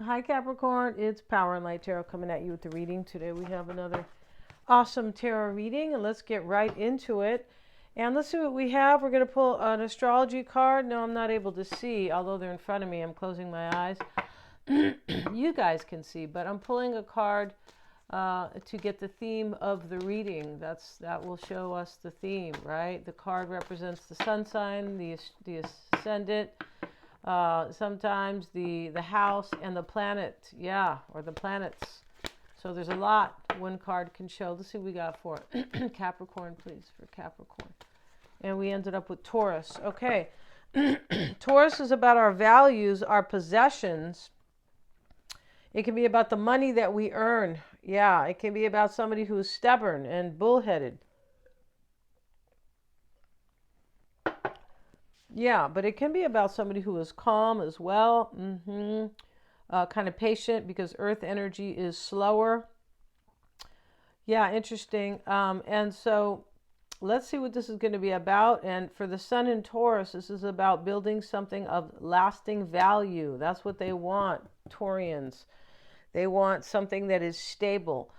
Hi Capricorn, it's Power and Light Tarot coming at you with the reading. Today we have another awesome tarot reading, and let's get right into it. And let's see what we have. We're going to pull an astrology card. No, I'm not able to see, although they're in front of me. I'm closing my eyes. You guys can see, but I'm pulling a card to get the theme of the reading. That will show us the theme, right? The card represents the sun sign, the ascendant, sometimes the house and the planet, or the planets. So there's a lot one card can show. Let's see what we got for Capricorn, please, for Capricorn. And we ended up with Taurus. Okay. Taurus is about our values, our possessions. It can be about the money that we earn. Yeah, it can be about somebody who's stubborn and bullheaded. Yeah, but it can be about somebody who is calm as well. Kind of patient, because earth energy is slower. Yeah, interesting. And so let's see what this is going to be about. And for the sun in Taurus, this is about building something of lasting value. That's what they want, Taurians. They want something that is stable.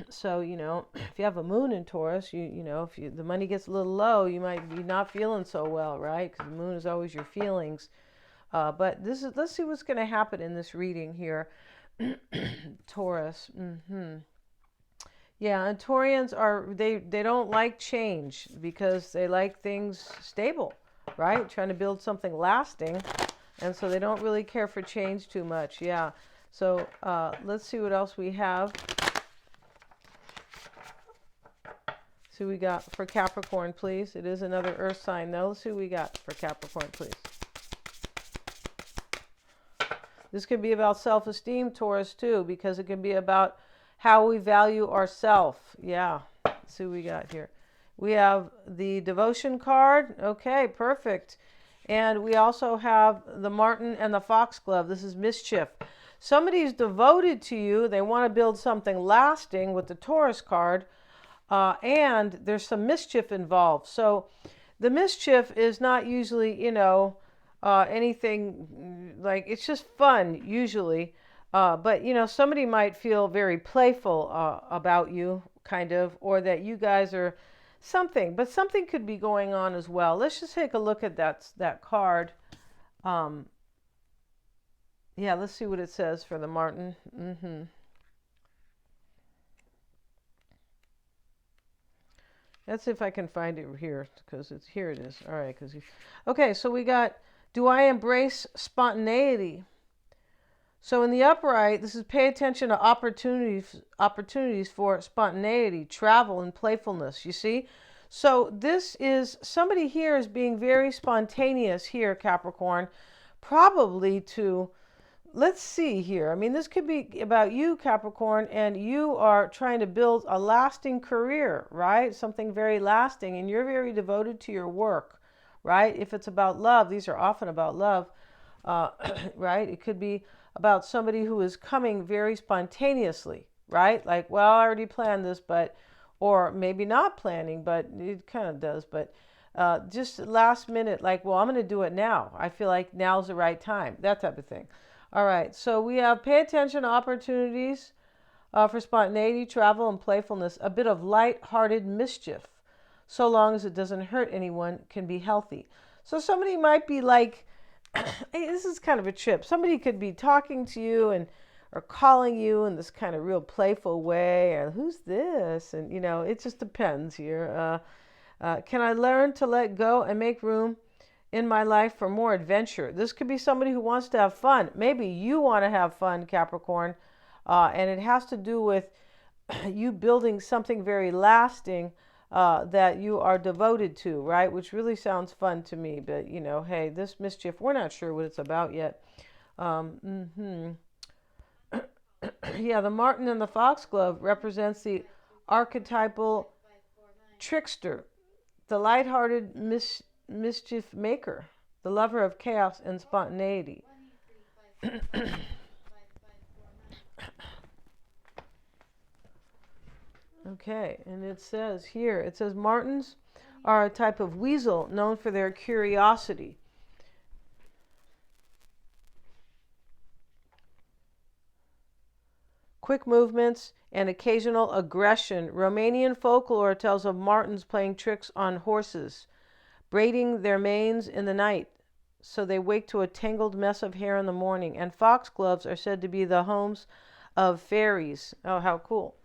So, if you have a moon in Taurus, if the money gets a little low, you might be not feeling so well, right? Because the moon is always your feelings. But let's see what's going to happen in this reading here. Taurus. Yeah, and Taurians they don't like change because they like things stable, right? Trying to build something lasting. And so they don't really care for change too much. Yeah. So let's see what else we have. See what we got for Capricorn, please. It is another earth sign, though. Let's see what we got for Capricorn, please. This could be about self-esteem, Taurus, too, because it can be about how we value ourselves. Yeah. Let's see what we got here. We have the devotion card. Okay, perfect. And we also have the Martin and the Foxglove. This is mischief. Somebody's devoted to you. They want to build something lasting with the Taurus card. And there's some mischief involved. So the mischief is not usually, anything like, it's just fun usually. But, somebody might feel very playful about you, kind of, or that you guys are something. But something could be going on as well. Let's just take a look at that card. Yeah, let's see what it says for the Martin. Let's see if I can find it here, because here it is. All right, okay, so we got, do I embrace spontaneity? So in the upright, this is pay attention to opportunities for spontaneity, travel, and playfulness, you see? So this is, somebody here is being very spontaneous here, Capricorn, probably to, let's see here. I mean, this could be about you, Capricorn, and you are trying to build a lasting career, right? Something very lasting, and you're very devoted to your work, right? If it's about love, these are often about love, right? It could be about somebody who is coming very spontaneously, right? Like, well, I already planned this, or maybe not planning, but it kind of does, but just last minute, like, well, I'm going to do it now. I feel like now's the right time, that type of thing. All right, so we have pay attention to opportunities for spontaneity, travel, and playfulness. A bit of light-hearted mischief, so long as it doesn't hurt anyone, can be healthy. So somebody might be like, hey, this is kind of a trip. Somebody could be talking to you or calling you in this kind of real playful way, or who's this? And, it just depends here. Can I learn to let go and make room in my life for more adventure? This could be somebody who wants to have fun. Maybe you want to have fun, Capricorn, and it has to do with you building something very lasting that you are devoted to, right? Which really sounds fun to me, but hey, this mischief, we're not sure what it's about yet. Yeah, the Martin and the Foxglove represents the archetypal trickster, the lighthearted mischief maker, the lover of chaos and spontaneity. Okay, and it says Martins are a type of weasel known for their curiosity. quick movements, and occasional aggression. Romanian folklore tells of martens playing tricks on horses, braiding their manes in the night so they wake to a tangled mess of hair in the morning. And foxgloves are said to be the homes of fairies. Oh, how cool.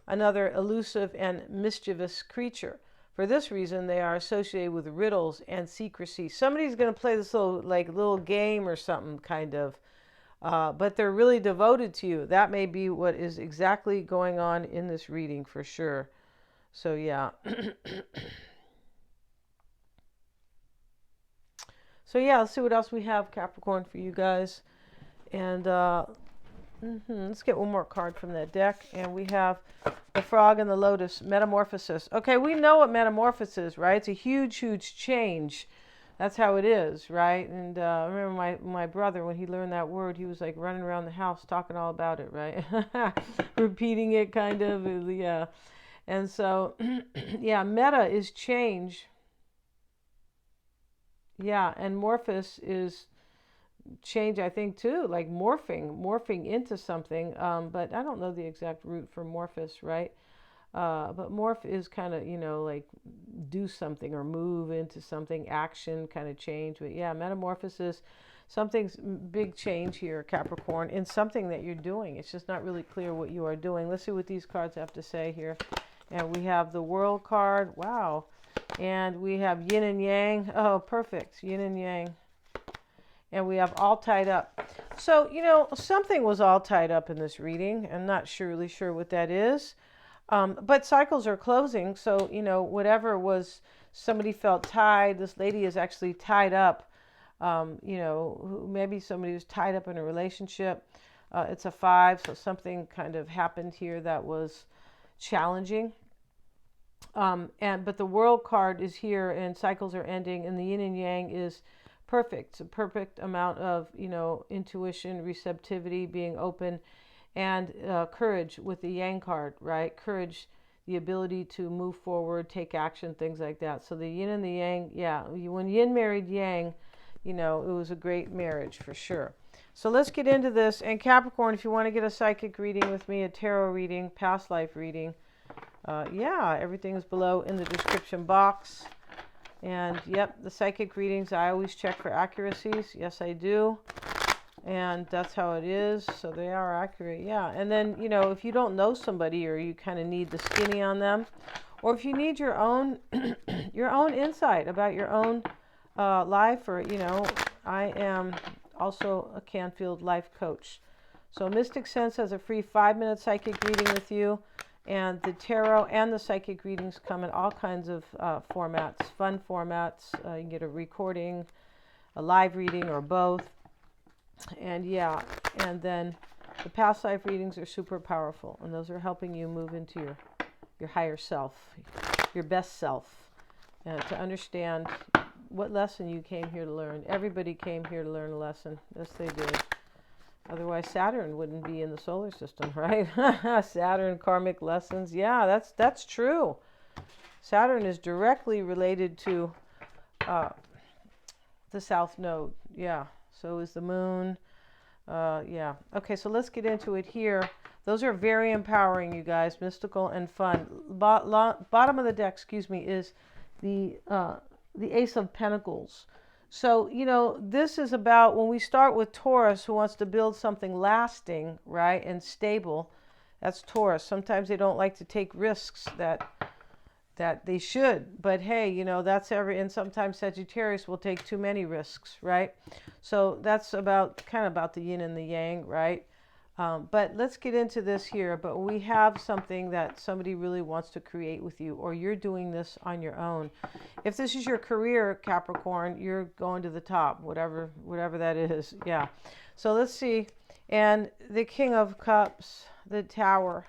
Another elusive and mischievous creature. For this reason, they are associated with riddles and secrecy. Somebody's going to play this little game or something, kind of. But they're really devoted to you. That may be what is exactly going on in this reading for sure. So, yeah. So, yeah, let's see what else we have, Capricorn, for you guys. And let's get one more card from that deck. And we have the Frog and the Lotus, Metamorphosis. Okay, we know what metamorphosis is, right? It's a huge, huge change. That's how it is, right? And I remember my brother, when he learned that word, he was like running around the house talking all about it, right? Repeating it, kind of, yeah. And so, yeah, meta is change. Yeah, and morphos is change, I think, too, like morphing into something. But I don't know the exact root for morphos, right? But morph is kind of, like do something or move into something, action, kind of change. But yeah, metamorphosis, something's big change here, Capricorn, in something that you're doing. It's just not really clear what you are doing. Let's see what these cards have to say here. And we have the World card. Wow. And we have yin and yang. Oh, perfect. Yin and yang. And we have all tied up. So, something was all tied up in this reading. I'm not really sure what that is. But cycles are closing. So, whatever was, somebody felt tied. This lady is actually tied up. Maybe somebody was tied up in a relationship. It's a 5. So something kind of happened here that was challenging. But the World card is here and cycles are ending, and the yin and yang is perfect. It's a perfect amount of, intuition, receptivity, being open, and courage with the yang card, right? Courage, the ability to move forward, take action, things like that. So the yin and the yang, yeah, when yin married yang, it was a great marriage for sure. So let's get into this. And Capricorn, if you want to get a psychic reading with me, a tarot reading, past life reading, yeah, everything is below in the description box. And yep, the psychic readings, I always check for accuracies. Yes, I do. And that's how it is. So they are accurate. Yeah. And then, if you don't know somebody, or you kind of need the skinny on them, or if you need your own, your own insight about your own life, or, I am also a Canfield life coach. So Mystic Sense has a free 5-minute psychic reading with you. And the tarot and the psychic readings come in all kinds of formats, fun formats. You can get a recording, a live reading, or both. And yeah, and then the past life readings are super powerful. And those are helping you move into your higher self, your best self, to understand what lesson you came here to learn. Everybody came here to learn a lesson. Yes, they did. Otherwise, Saturn wouldn't be in the solar system, right? Saturn, karmic lessons. Yeah, that's true. Saturn is directly related to the South Node. Yeah, so is the moon. Yeah. Okay, so let's get into it here. Those are very empowering, you guys. Mystical and fun. Bottom of the deck, is the Ace of Pentacles. So, this is about when we start with Taurus, who wants to build something lasting, right, and stable. That's Taurus. Sometimes they don't like to take risks that they should. But hey, that's and sometimes Sagittarius will take too many risks, right? So that's kind of about the yin and the yang, right? But let's get into this here. But we have something that somebody really wants to create with you, or you're doing this on your own. If this is your career, Capricorn, you're going to the top, whatever that is. Yeah. So let's see. And the King of Cups, the Tower,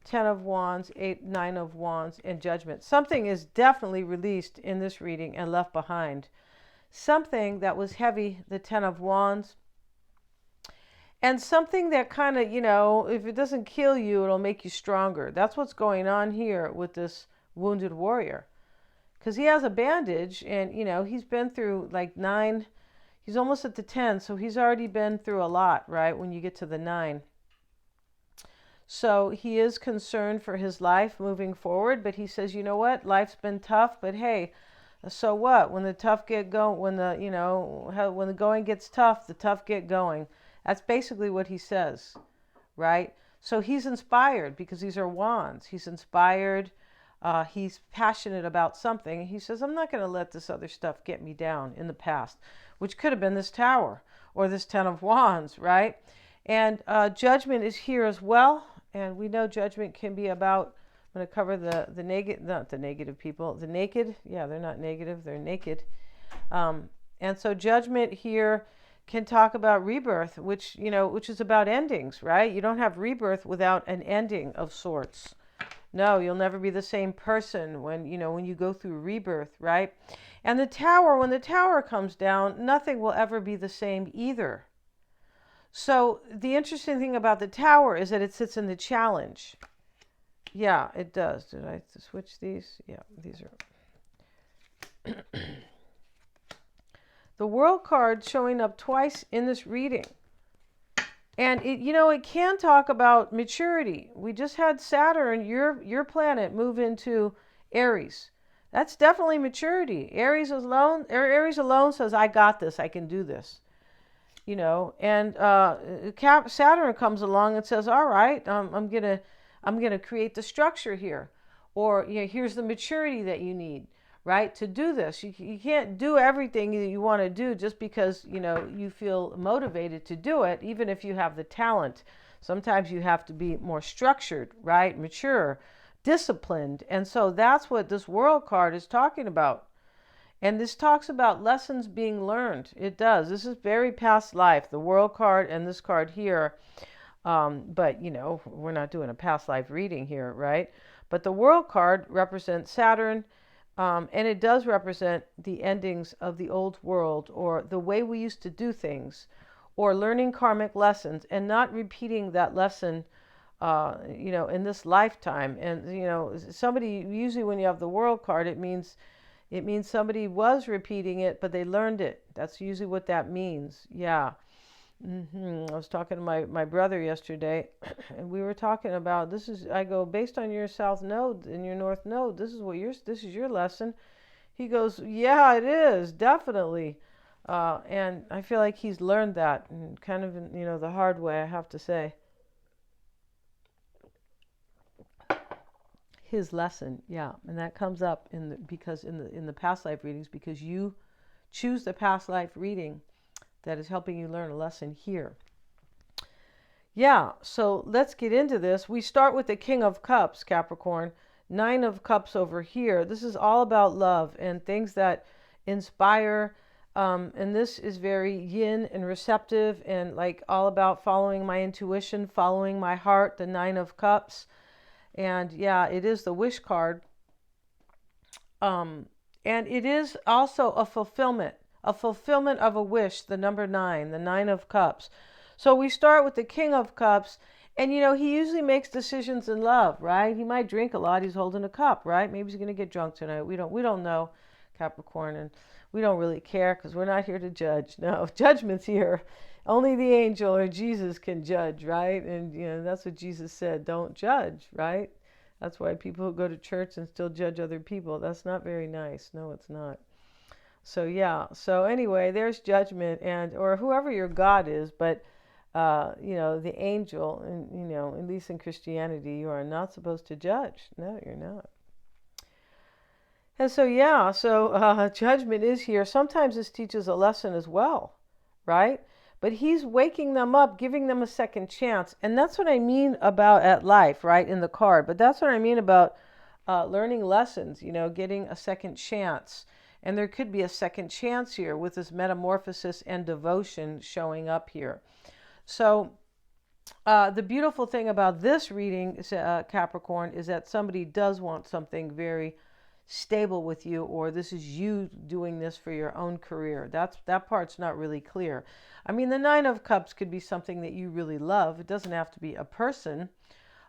10 of Wands, 9 of Wands, and Judgment. Something is definitely released in this reading and left behind. Something that was heavy, the 10 of Wands. And something that kind of, if it doesn't kill you, it'll make you stronger. That's what's going on here with this wounded warrior. Because he has a bandage, and, he's been through like 9. He's almost at the 10, so he's already been through a lot, right, when you get to the 9. So he is concerned for his life moving forward, but he says, you know what, life's been tough, but hey, so what? When the tough get going, when the when the going gets tough, the tough get going. That's basically what he says, right? So he's inspired because these are wands. He's inspired. He's passionate about something. He says, I'm not going to let this other stuff get me down in the past, which could have been this tower or this 10 of wands, right? And judgment is here as well. And we know judgment can be about, I'm going to cover the negative, not the negative people, the naked. Yeah, they're not negative, they're naked. And so judgment here can talk about rebirth, which is about endings, right? You don't have rebirth without an ending of sorts. No, you'll never be the same person when you go through rebirth, right? And the tower, when the tower comes down, nothing will ever be the same either. So the interesting thing about the tower is that it sits in the challenge. Yeah, it does. Did I switch these? Yeah, these are. The World card showing up twice in this reading. And it can talk about maturity. We just had Saturn, your planet, move into Aries. That's definitely maturity. Aries alone says, I got this, I can do this. And Saturn comes along and says, all right, I'm gonna create the structure here, or here's the maturity that you need, right, to do this. You can't do everything that you want to do just because you feel motivated to do it, even if you have the talent. Sometimes you have to be more structured, right, mature, disciplined. And so that's what this World card is talking about. And this talks about lessons being learned. It does. This is very past life, the World card and this card here. But, we're not doing a past life reading here, right? But the World card represents Saturn, and it does represent the endings of the old world, or the way we used to do things, or learning karmic lessons and not repeating that lesson, in this lifetime. And, somebody, usually when you have the World card, it means somebody was repeating it, but they learned it. That's usually what that means. Yeah. I was talking to my brother yesterday, and we were talking about I go, based on your south node and your north node, this is your lesson. He goes, yeah, it is, definitely. And I feel like he's learned that, and kind of the hard way, I have to say. His lesson, yeah, and that comes up in the past life readings, because you choose the past life reading that is helping you learn a lesson here. Yeah, so let's get into this. We start with the King of Cups, Capricorn, 9 of Cups over here. This is all about love and things that inspire, and this is very yin and receptive, and like all about following my intuition, following my heart, the 9 of Cups. And yeah, it is the wish card. And it is also a fulfillment of a wish, the number 9, the 9 of Cups. So we start with the King of Cups, and he usually makes decisions in love, right? He might drink a lot, he's holding a cup, right? Maybe he's going to get drunk tonight. We don't know, Capricorn, and we don't really care because we're not here to judge. No, judgment's here. Only the angel or Jesus can judge, right? And that's what Jesus said, don't judge, right? That's why people who go to church and still judge other people, that's not very nice. No, it's not. So yeah, so anyway, there's judgment, or whoever your God is, but the angel, and at least in Christianity, you are not supposed to judge. No, you're not. And so yeah, judgment is here. Sometimes this teaches a lesson as well, right? But he's waking them up, giving them a second chance. And that's what I mean about at life, right, in the card. But that's what I mean about learning lessons, getting a second chance. And there could be a second chance here with this metamorphosis and devotion showing up here. So the beautiful thing about this reading, Capricorn, is that somebody does want something very stable with you, or this is you doing this for your own career. That part's not really clear. I mean, the 9 of Cups could be something that you really love. It doesn't have to be a person.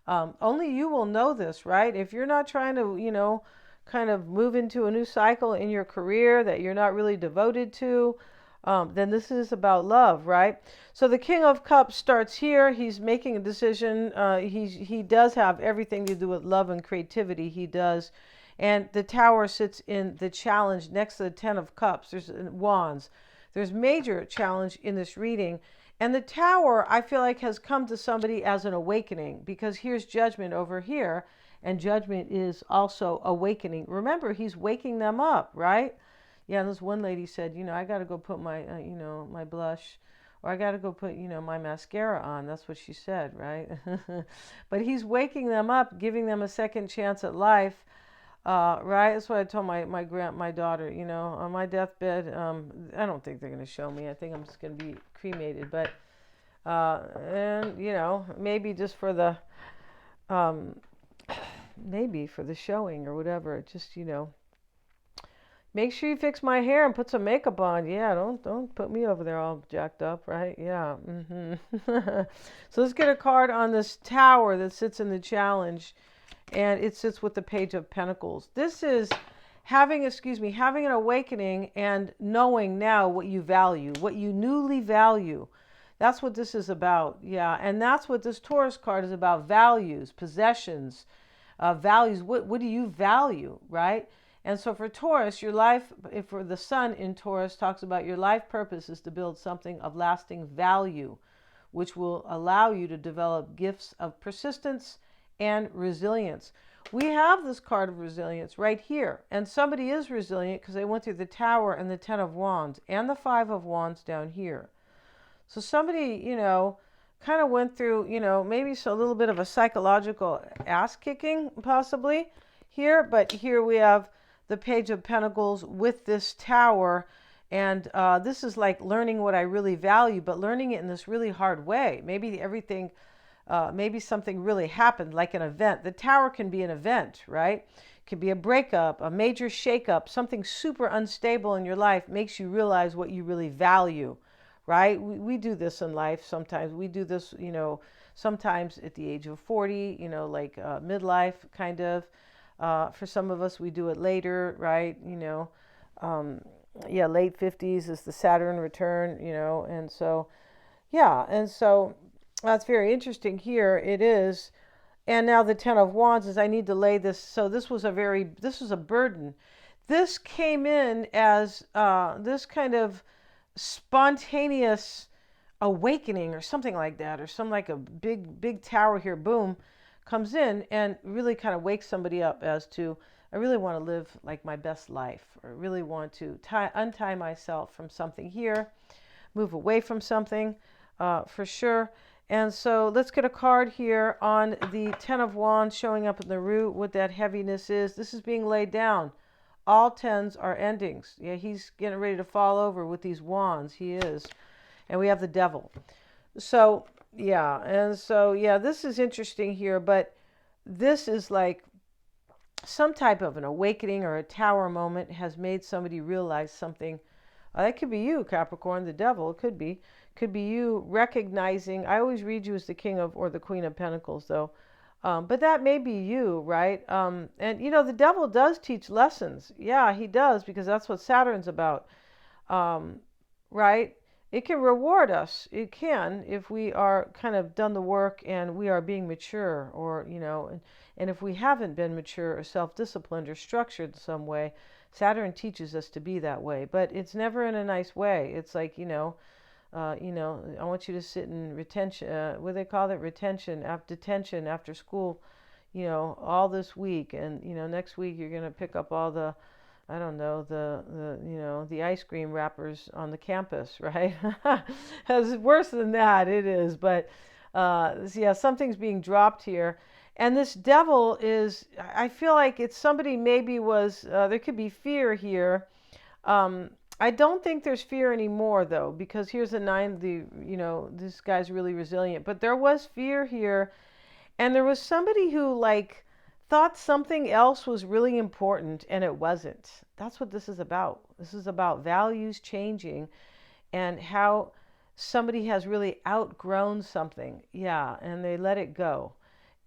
Only you will know this, right? If you're not trying to, kind of move into a new cycle in your career that you're not really devoted to, then this is about love, right? So the King of Cups starts here. He's making a decision. He does have everything to do with love and creativity. He does. And the Tower sits in the challenge next to the Ten of Cups. There's wands. There's major challenge in this reading. And the Tower, I feel like, has come to somebody as an awakening, because here's Judgment over here. And Judgment is also awakening. Remember, he's waking them up, right? Yeah, this one lady said, I got to go put my, my blush, or I got to go put, my mascara on. That's what she said, right? But he's waking them up, giving them a second chance at life, right? That's what I told my daughter, on my deathbed. I don't think they're going to show me. I think I'm just going to be cremated, but, and, maybe just for the, maybe for the showing or whatever, just, make sure you fix my hair and put some makeup on. Yeah, don't put me over there all jacked up, right? Yeah. So let's get a card on this Tower that sits in the challenge, and it sits with the Page of Pentacles. This is having an awakening and knowing now what you value, what you newly value. That's what this is about. Yeah, and that's what this Taurus card is about: values, possessions, values. What do you value, right? And so for Taurus, your life, for the Sun in Taurus, talks about your life purpose is to build something of lasting value, which will allow you to develop gifts of persistence and resilience. We have this card of resilience right here. And somebody is resilient because they went through the Tower and the Ten of Wands and the Five of Wands down here. So somebody, kind of went through, maybe a little bit of a psychological ass kicking possibly here. But here we have the Page of Pentacles with this Tower, and this is like learning what I really value, but learning it in this really hard way. Maybe everything, maybe something really happened, like an event. The Tower can be an event, right? It can be a breakup, a major shakeup, something super unstable in your life makes you realize what you really value, right? We do this in life sometimes. We do this, sometimes at the age of 40, like midlife kind of. For some of us, we do it later, right? Late 50s is the Saturn return, and so, that's very interesting here. It is. And now the Ten of Wands is, I need to lay this. So this was a burden. This came in as this kind of spontaneous awakening or something like that, or some like a big tower here, boom, comes in and really kind of wakes somebody up as to, I really want to live like my best life, or really want to untie myself from something here, move away from something, for sure. And so let's get a card here on the Ten of Wands showing up in the root, what that heaviness is. This is being laid down. All tens are endings. Yeah, he's getting ready to fall over with these wands. He is. And we have the Devil. So this is interesting here, but this is like some type of an awakening or a Tower moment has made somebody realize something. That could be you, Capricorn, the Devil. It could be you recognizing. I always read you as the King of or the Queen of Pentacles, though. But that may be you, right? And the Devil does teach lessons. Yeah, he does, because that's what Saturn's about, right? It can reward us. It can, if we are kind of done the work and we are being mature, or, and if we haven't been mature or self-disciplined or structured in some way. Saturn teaches us to be that way, but it's never in a nice way. It's like, I want you to sit in retention, what do they call it? Detention after school, all this week. And, next week you're going to pick up all the, I don't know, the ice cream wrappers on the campus, right? It's worse than that, it is. But, something's being dropped here. And this Devil is, I feel like it's somebody maybe was, there could be fear here. I don't think there's fear anymore, though, because here's a 9, this guy's really resilient. But there was fear here, and there was somebody who, thought something else was really important, and it wasn't. That's what this is about. This is about values changing and how somebody has really outgrown something. Yeah, and they let it go.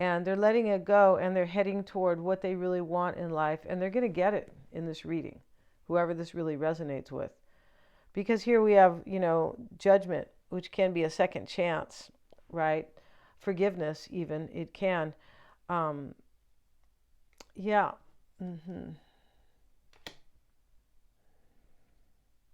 And they're letting it go, and they're heading toward what they really want in life, and they're going to get it in this reading, whoever this really resonates with. Because here we have, judgment, which can be a second chance, right? Forgiveness, even, it can. Um, yeah. hmm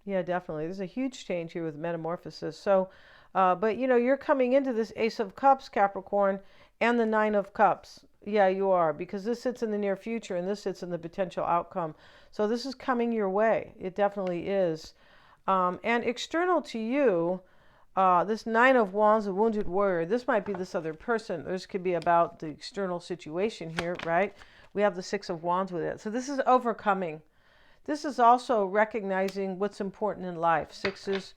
Yeah, definitely. There's a huge change here with metamorphosis. So, but you're coming into this Ace of Cups, Capricorn, and the Nine of Cups. Yeah, you are, because this sits in the near future and this sits in the potential outcome. So this is coming your way. It definitely is. And external to you, this Nine of Wands, a wounded warrior, this might be this other person. This could be about the external situation here, right? We have the Six of Wands with it. So this is overcoming. This is also recognizing what's important in life. Sixes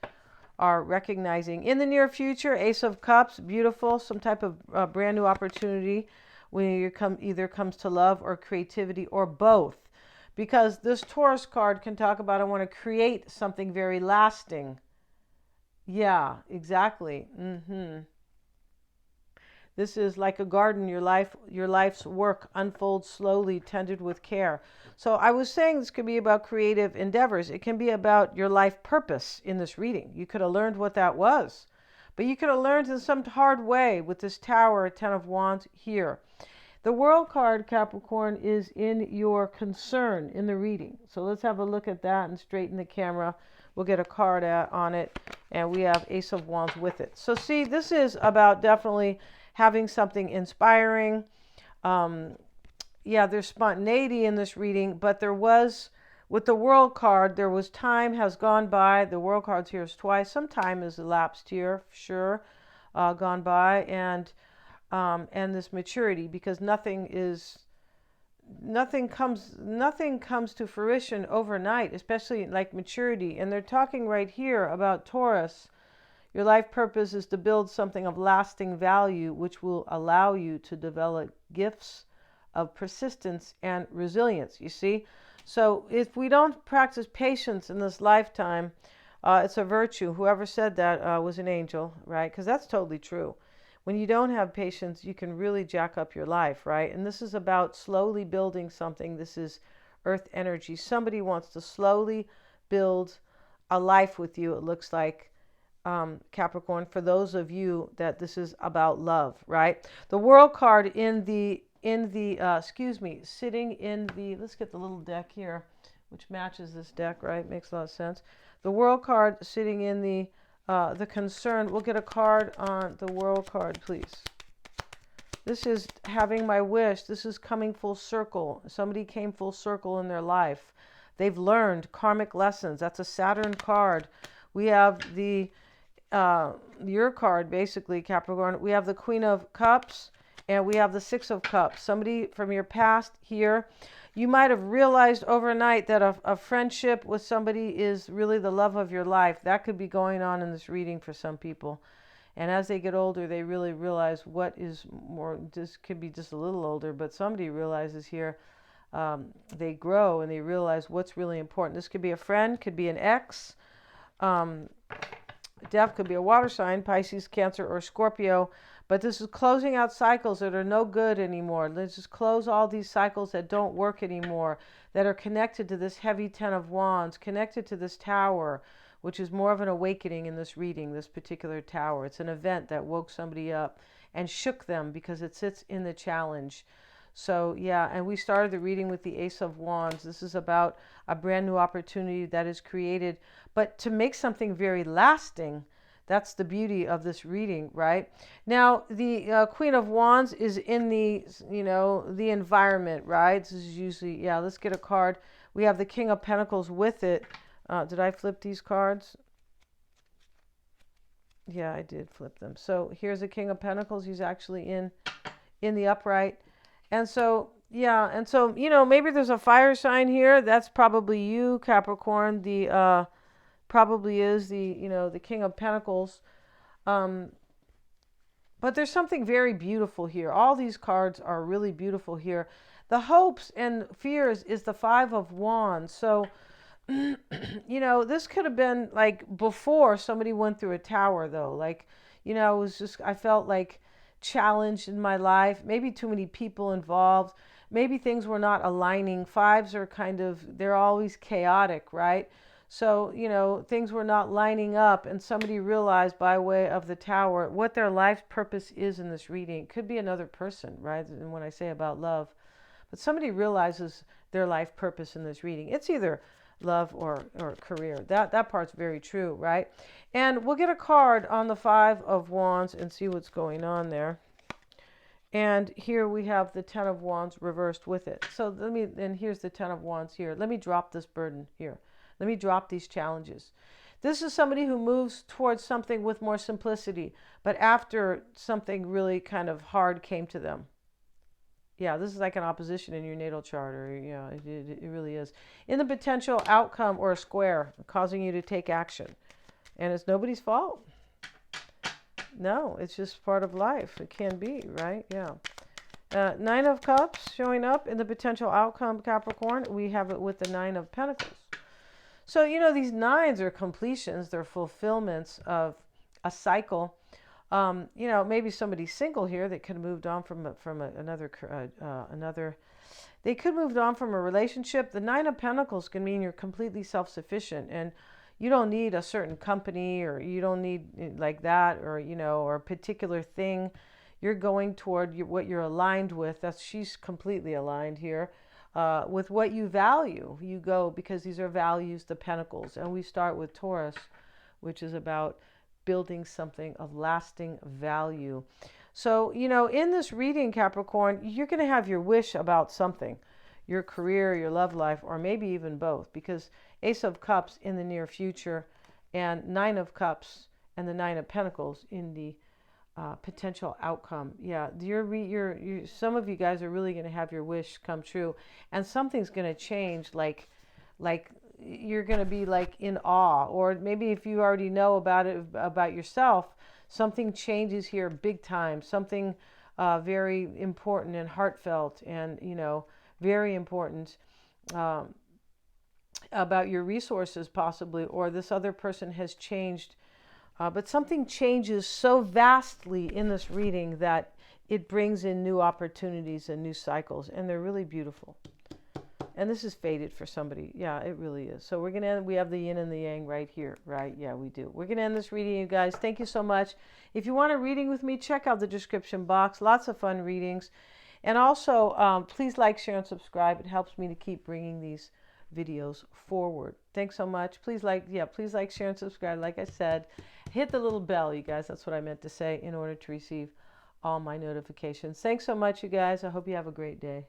are recognizing in the near future, Ace of Cups, beautiful, some type of brand new opportunity when you either comes to love or creativity or both. Because this Taurus card can talk about, I want to create something very lasting. Yeah, exactly. This is like a garden. Your life's work unfolds slowly, tended with care. So I was saying this could be about creative endeavors. It can be about your life purpose in this reading. You could have learned what that was. But you could have learned in some hard way with this Tower, Ten of Wands here. The World card, Capricorn, is in your concern in the reading. So let's have a look at that and straighten the camera. We'll get a card on it, and we have Ace of Wands with it. So see, this is about definitely having something inspiring. Yeah, there's spontaneity in this reading, but there was, with the World card, there was time has gone by. The World card's here is twice. Some time has elapsed here, for sure, gone by, and this maturity, because nothing comes to fruition overnight, especially like maturity. And they're talking right here about Taurus. Your life purpose is to build something of lasting value, which will allow you to develop gifts of persistence and resilience, you see. So if we don't practice patience in this lifetime, it's a virtue. Whoever said that was an angel, right? Because that's totally true. When you don't have patience, you can really jack up your life, right? And this is about slowly building something. This is earth energy. Somebody wants to slowly build a life with you, it looks like, Capricorn, for those of you that this is about love, right? The World card sitting in the, let's get the little deck here, which matches this deck, right? Makes a lot of sense. The World card sitting in the concern. We'll get a card on the World card, please. This is having my wish. This is coming full circle. Somebody came full circle in their life. They've learned karmic lessons. That's a Saturn card. We have your card, basically, Capricorn. We have the Queen of Cups, and we have the Six of Cups. Somebody from your past here. You might have realized overnight that a friendship with somebody is really the love of your life. That could be going on in this reading for some people. And as they get older, they really realize what is more, this could be just a little older, but somebody realizes here, they grow and they realize what's really important. This could be a friend, could be an ex. Death could be a water sign, Pisces, Cancer, or Scorpio. But this is closing out cycles that are no good anymore. Let's just close all these cycles that don't work anymore, that are connected to this heavy Ten of Wands, connected to this Tower, which is more of an awakening in this reading, this particular Tower. It's an event that woke somebody up and shook them because it sits in the challenge. So, yeah, and we started the reading with the Ace of Wands. This is about a brand new opportunity that is created. But to make something very lasting, that's the beauty of this reading, right? Now, the Queen of Wands is in the, the environment, right? This is usually, yeah, let's get a card. We have the King of Pentacles with it. Did I flip these cards? Yeah, I did flip them. So here's the King of Pentacles. He's actually in the upright. And so, yeah, and so, maybe there's a fire sign here. That's probably you, Capricorn. The probably is the King of Pentacles. But there's something very beautiful here. All these cards are really beautiful here. The hopes and fears is the Five of Wands. So, this could have been like before somebody went through a tower, though. Like, it was just, I felt like challenged in my life, maybe too many people involved, maybe things were not aligning. Fives are they're always chaotic, right? So, you know, things were not lining up, and somebody realized by way of the Tower what their life's purpose is in this reading. It could be another person, right? And when I say about love, but somebody realizes their life purpose in this reading. It's either love or career. That part's very true, right? And we'll get a card on the Five of Wands and see what's going on there. And here we have the Ten of Wands reversed with it. So and here's the Ten of Wands here. Let me drop this burden here. Let me drop these challenges. This is somebody who moves towards something with more simplicity, but after something really kind of hard came to them. Yeah, this is like an opposition in your natal chart, or yeah, it really is. In the potential outcome or a square, causing you to take action. And it's nobody's fault. No, it's just part of life. It can be, right? Yeah. Nine of Cups showing up in the potential outcome, Capricorn. We have it with the Nine of Pentacles. So, you know, these nines are completions. They're fulfillments of a cycle. You know, maybe somebody's single here that could have moved on from another. They could have moved on from a relationship. The Nine of Pentacles can mean you're completely self-sufficient, and you don't need a certain company, or you don't need like that, or, you know, or a particular thing. You're going toward what you're aligned with. She's completely aligned here with what you value. You go, because these are values, the Pentacles, and we start with Taurus, which is about building something of lasting value. So, you know, in this reading, Capricorn, you're going to have your wish about something, your career, your love life, or maybe even both, because Ace of Cups in the near future and Nine of Cups and the Nine of Pentacles in the potential outcome. Yeah, some of you guys are really going to have your wish come true, and something's going to change, like you're going to be like in awe, or maybe if you already know about it about yourself, something changes here big time, something very important and heartfelt, and, you know, very important about your resources possibly, or this other person has changed, but something changes so vastly in this reading that it brings in new opportunities and new cycles, and they're really beautiful. And this is fated for somebody. Yeah, it really is. So we're going to end, we have the yin and the yang right here, right? Yeah, we do. We're going to end this reading, you guys. Thank you so much. If you want a reading with me, check out the description box. Lots of fun readings. And also, please like, share, and subscribe. It helps me to keep bringing these videos forward. Thanks so much. Please like, share, and subscribe. Like I said, hit the little bell, you guys. That's what I meant to say, in order to receive all my notifications. Thanks so much, you guys. I hope you have a great day.